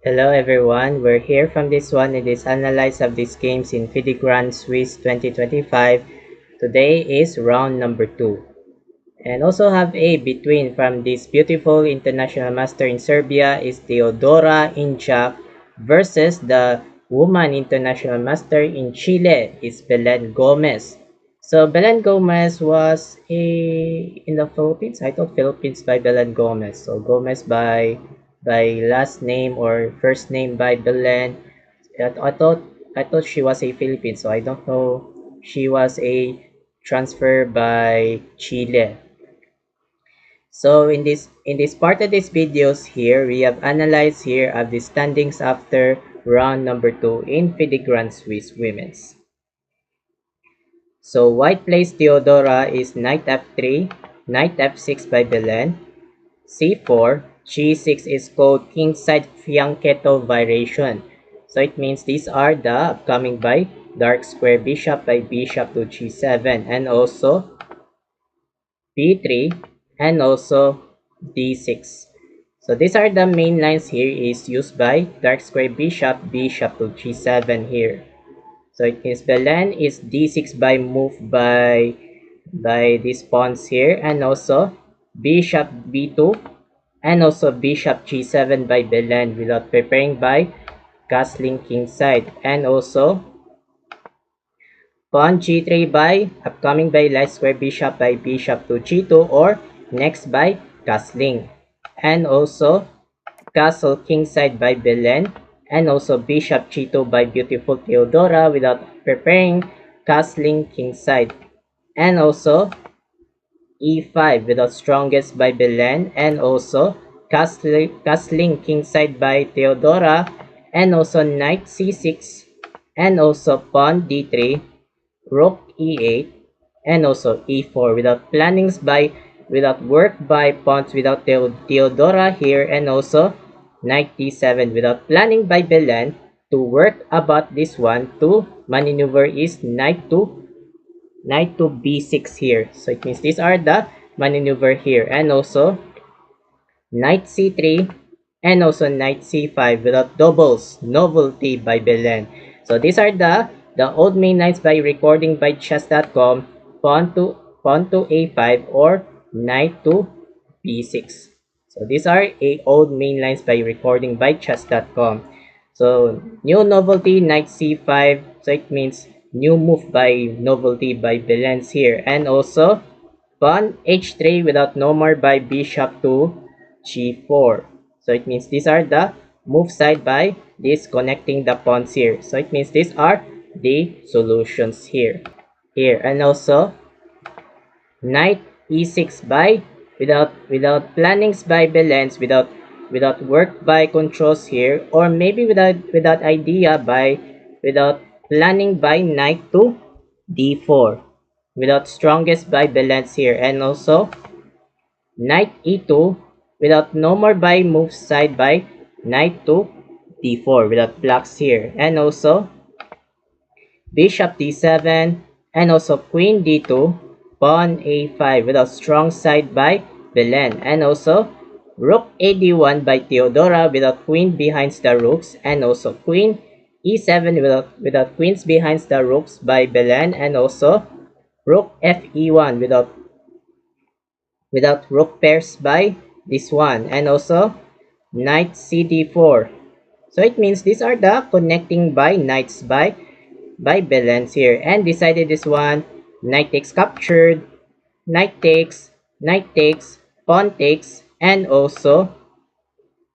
Hello everyone, we're here from this one. It is analyze of these games in FIDE Grand Swiss 2025. Today is round number 2. And also have a between from this beautiful international master in Serbia is Teodora Inchak versus the woman international master in Chile is Belen Gomez. So Belen Gomez was in the Philippines. I thought Philippines by Belen Gomez. So Gomez by last name or first name by Belen. I thought she was a Philippine, so I don't know she was a transfer by Chile. So in this part of this videos here, we have analyzed here of the standings after round number 2 in FIDE Grand Swiss Women's. So white plays Theodora is knight f3, knight f6 by Belen, c4, g6 is called kingside fianchetto variation. So it means these are the upcoming by dark square bishop by bishop to g7 and also b3 and also d6. So these are the main lines here is used by dark square bishop to g7 here. So it means Belen is d6 by move by these pawns here and also bishop b2 and also bishop g7 by Belen without preparing by castling kingside and also pawn g3 by upcoming by light square bishop by bishop to g2 or next by castling and also castle kingside by Belen and also bishop g2 by beautiful Theodora without preparing castling kingside and also e5 without strongest by Belen and also castling kingside by Theodora and also knight c6 and also pawn d3 rook e8 and also e4 without work by pawns without Theodora here and also knight d7 without planning by Belen to work about this one to maneuver is knight to b6 here. So it means these are the maneuver here and also knight c3 and also knight c5 without doubles novelty by Belen. So these are the old main lines by recording by chess.com, pawn to a5 or knight to b6. So these are a old main lines by recording by chess.com. So new novelty knight c5, so it means new move by novelty by Belen's here and also pawn h3 without no more by bishop to g4. So it means these are the move side by this connecting the pawns here. So it means these are the solutions here. Here and also knight e6 by without plannings by Belen's without work by controls here or maybe without idea by without planning by knight to d4 without strongest by Belen's here and also knight e2 without no more by moves side by knight to d4 without blocks here and also bishop d7 and also queen d2 pawn a5 without strong side by Belen and also rook ad1 by Theodora without queen behind the rooks and also queen e7 without queens behind the rooks by Belen and also rook fe1 without rook pairs by this one and also knight cd4. So it means these are the connecting by knights by Belen's here and decided this one knight takes captured, knight takes, pawn takes and also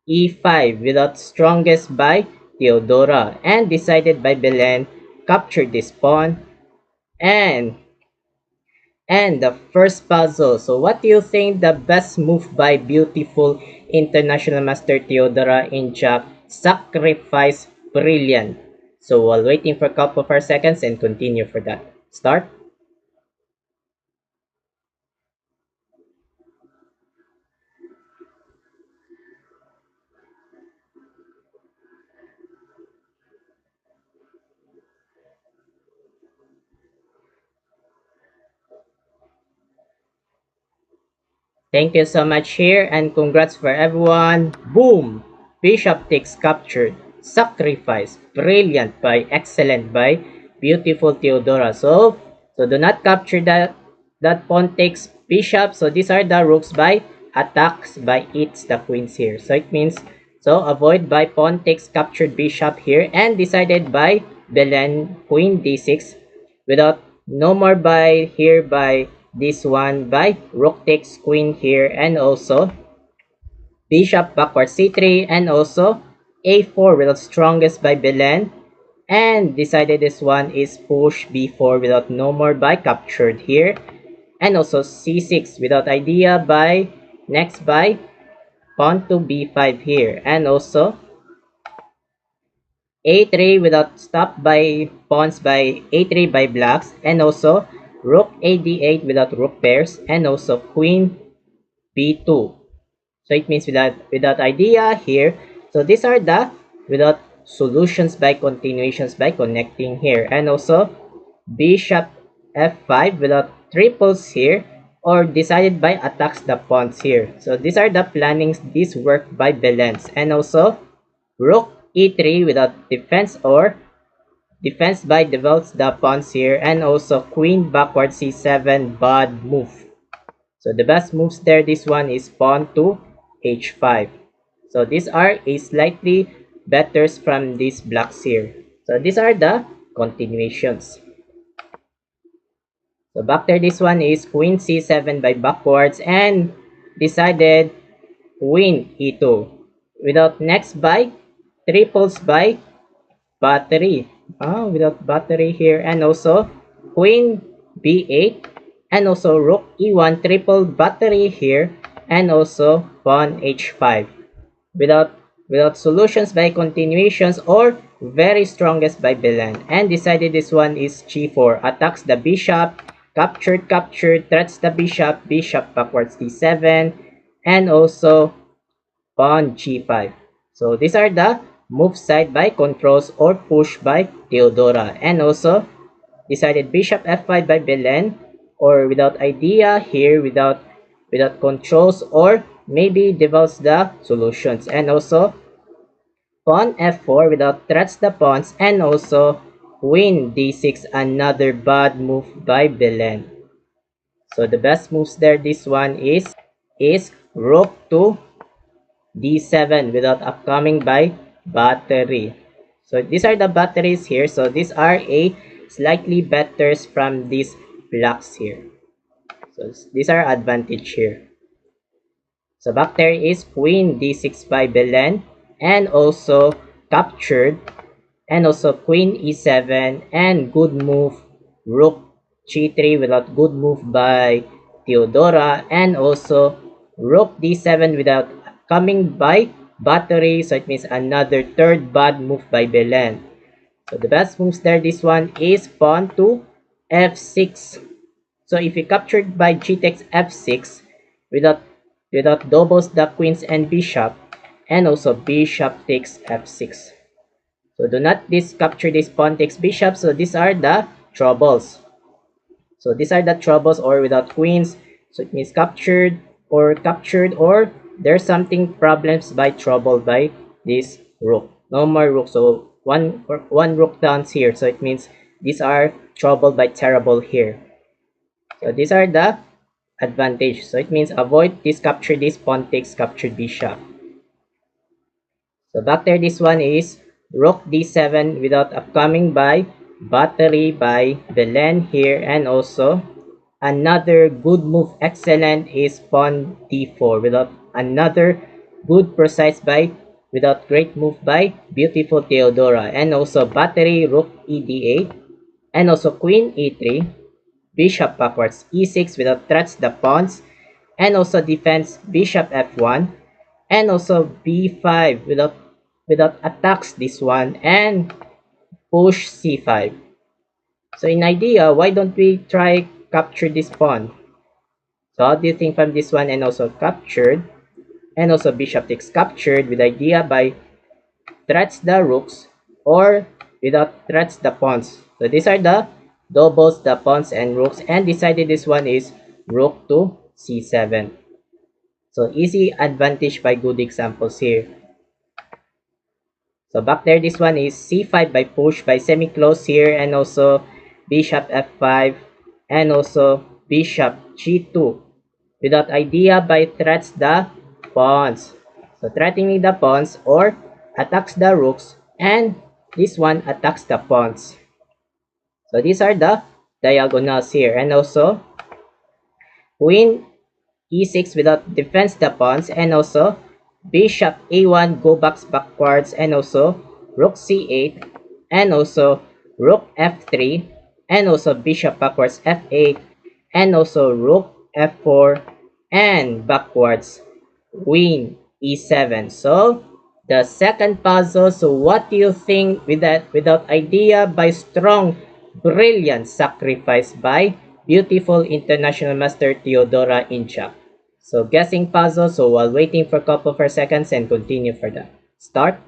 e5 without strongest by Theodora and decided by Belen captured this pawn and the first puzzle. So what do you think the best move by beautiful international master Theodora Inchak? Sacrifice brilliant. So while waiting for a couple of our seconds and continue for that. Start. Thank you so much here and congrats for everyone. Boom! bishop takes captured, sacrifice, brilliant by, excellent by, beautiful Theodora. So do not capture that pawn takes bishop. So these are the rooks by attacks by eats the queens here. So it means so avoid by pawn takes captured bishop here and decided by Belen queen d6 without no more by here by this one by rook takes queen here and also bishop backward c3 and also a4 without strongest by Belen and decided this one is push b4 without no more by captured here and also c6 without idea by next by pawn to b5 here and also a3 without stop by pawns by a3 by blacks and also rook ad8 without rook pairs and also queen b2. So it means without idea here. So these are the without solutions by continuations by connecting here and also bishop f5 without triples here or decided by attacks the pawns here. So these are the plannings this work by Belens and also rook e3 without defense or defense by develops the pawns here and also queen backward c7 bad move. So the best moves there, this one is pawn to h5. So these are a slightly better from these blocks here. So these are the continuations. So back there, this one is queen c7 by backwards and decided queen e2 without next by triples by battery. Without battery here and also queen b8 and also rook e1 triple battery here and also pawn h5 without solutions by continuations or very strongest by Belen and decided this one is g4 attacks the bishop captured threats the bishop backwards d7 and also pawn g5. So these are the move side by controls or push by Theodora and also decided bishop f5 by Belen or without idea here without controls or maybe develops the solutions and also pawn f4 without threats the pawns and also queen d6 another bad move by Belen. So the best moves there this one is rook to d7 without upcoming by battery. So these are the batteries here. So these are a slightly better from these blocks here. So these are advantage here. So back there is queen d6 by Belen and also captured and also queen e7 and good move rook g3 without good move by Theodora and also rook d7 without coming by battery, so it means another third bad move by Belen. So the best moves there, this one is pawn to f6. So if you captured by g takes f6 without doubles the queens and bishop and also bishop takes f6. So do not capture this pawn takes bishop. So these are the troubles. So these are the troubles or without queens. So it means captured or there's something problems by trouble by this rook. No more rook. So one rook down here. So it means these are trouble by terrible here. So these are the advantage. So it means avoid this capture this pawn takes captured bishop. So back there, this one is rook d7 without upcoming by battery by Belen here and also another good move excellent is pawn d4 without another good precise by without great move by beautiful Theodora and also battery rook ed8 and also queen e3 bishop backwards e6 without threats the pawns and also defense bishop f1 and also b5 without attacks this one and push c5. So in idea, why don't we try capture this pawn? So how do you think from this one and also captured and also bishop takes captured with idea by threats the rooks or without threats the pawns. So these are the doubles, the pawns and rooks and decided this one is rook to c7. So easy advantage by good examples here. So back there, this one is c5 by push by semi-close here, and also bishop f5, and also bishop g2. Without idea by threats the pawns. So threatening the pawns or attacks the rooks, and this one attacks the pawns. So these are the diagonals here, and also queen e6 without defense the pawns, and also bishop a1 go backwards, and also rook c8, and also rook f3, and also bishop backwards f8, and also rook f4, and backwards queen e7. So the second puzzle. So what do you think with that? Without idea by strong, brilliant sacrifice by beautiful international master Theodora Inchak. So guessing puzzle. So while waiting for a couple of seconds and continue for the start.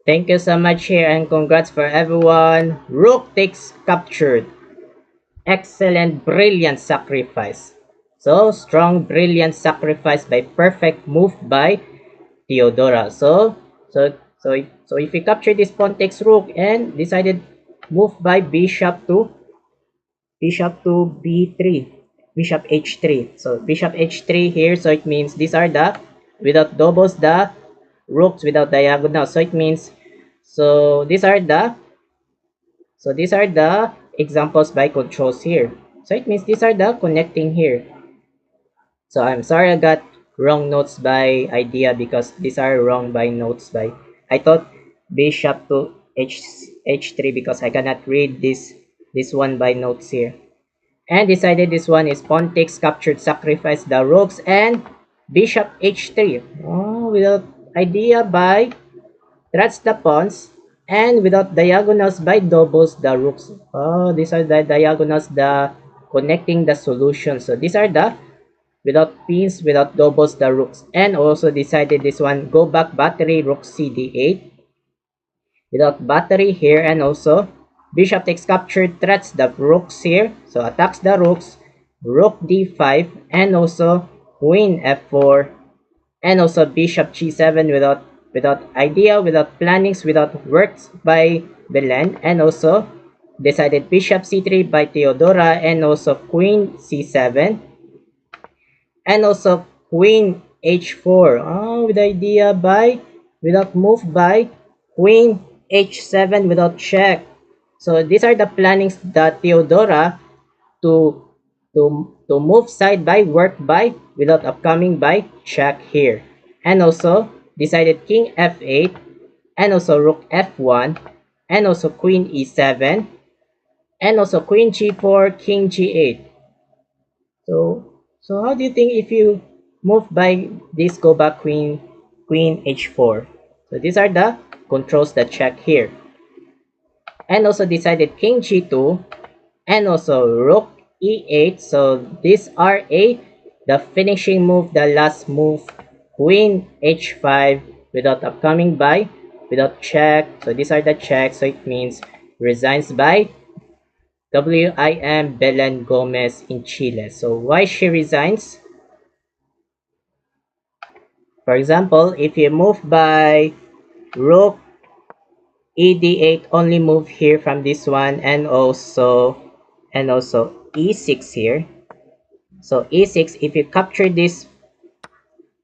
Thank you so much here and congrats for everyone. Rook takes captured. Excellent, brilliant sacrifice. So strong, brilliant sacrifice by perfect move by Theodora. So if we capture this pawn takes rook and decided move by bishop to b3, bishop h3. So bishop h3 here. So it means these are the without doubles the rooks without diagonal. So it means these are the examples by controls here. So it means these are the connecting here. So I'm sorry I got wrong notes by idea because these are wrong by notes by. I thought bishop to h3 because I cannot read this one by notes here. And decided this one is pawn takes captured sacrifice the rooks and bishop h3. Oh, without idea by threats the pawns and without diagonals by doubles the rooks. Oh, these are the diagonals the connecting the solution. So these are the without pins, without doubles the rooks. And also decided this one, go back battery, rook cd8. Without battery here, and also bishop takes captured, threats the rooks here. So attacks the rooks, rook d5, and also queen f4, and also bishop g7 without idea, without plannings, without works by Belen, and also decided bishop c3 by Theodora, and also queen c7, and also queen h4. Oh, with idea by without move by queen h7 without check. So these are the plannings that Theodora to to move side by work by without upcoming by check here. And also decided king f8, and also rook f1, and also queen e7, and also queen g4, king g8. So how do you think if you move by this go back queen h4? So these are the controls that check here. And also decided king g2, and also rook e8. So these are the finishing move, the last move, queen h5 without upcoming by without check. So these are the checks. So it means resigns by WIM Belen Gomez in Chile. So why she resigns? For example, if you move by rook ed8, only move here from this one, and also e6 here. So e6, if you capture this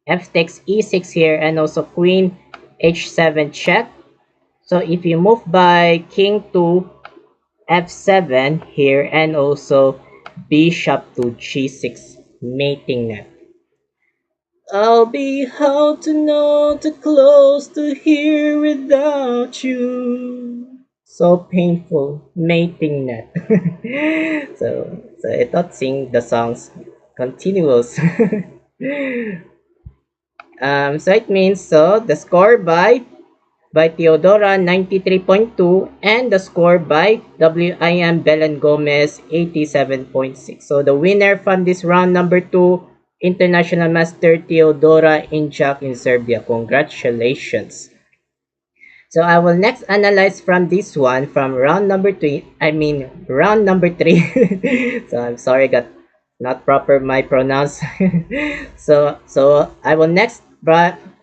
f takes e6 here, and also queen h7 check. So if you move by king to f7 here, and also bishop to g6 mating net. I'll be how to know too close to here without you. So painful mating net. So I thought sing the songs continuous. So it means so the score by by Teodora 93.2 and the score by WIM Belen Gomez 87.6. So the winner from this round number 2, International Master Teodora Inchak in Serbia. Congratulations. So I will next analyze from this one from round number 3. Round number 3. So I'm sorry, got not proper my pronounce. so I will next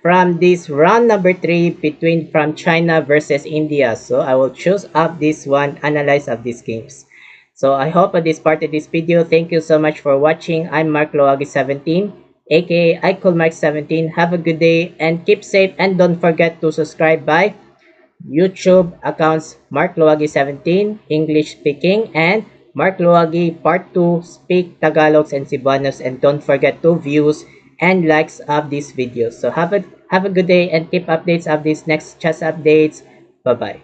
from this round number 3 between from China versus India. So I will choose up this one, analyze of these games. So I hope this part of this video. Thank you so much for watching. I'm Mark Loagi 17, aka I call Mike 17. Have a good day and keep safe, and don't forget to subscribe by YouTube accounts Mark Loagi 17 English speaking and Mark Loagi Part 2 Speak Tagalogs and Cebuanos, and don't forget to views and likes of these videos. So have a good day and keep updates of these next chess updates. Bye bye.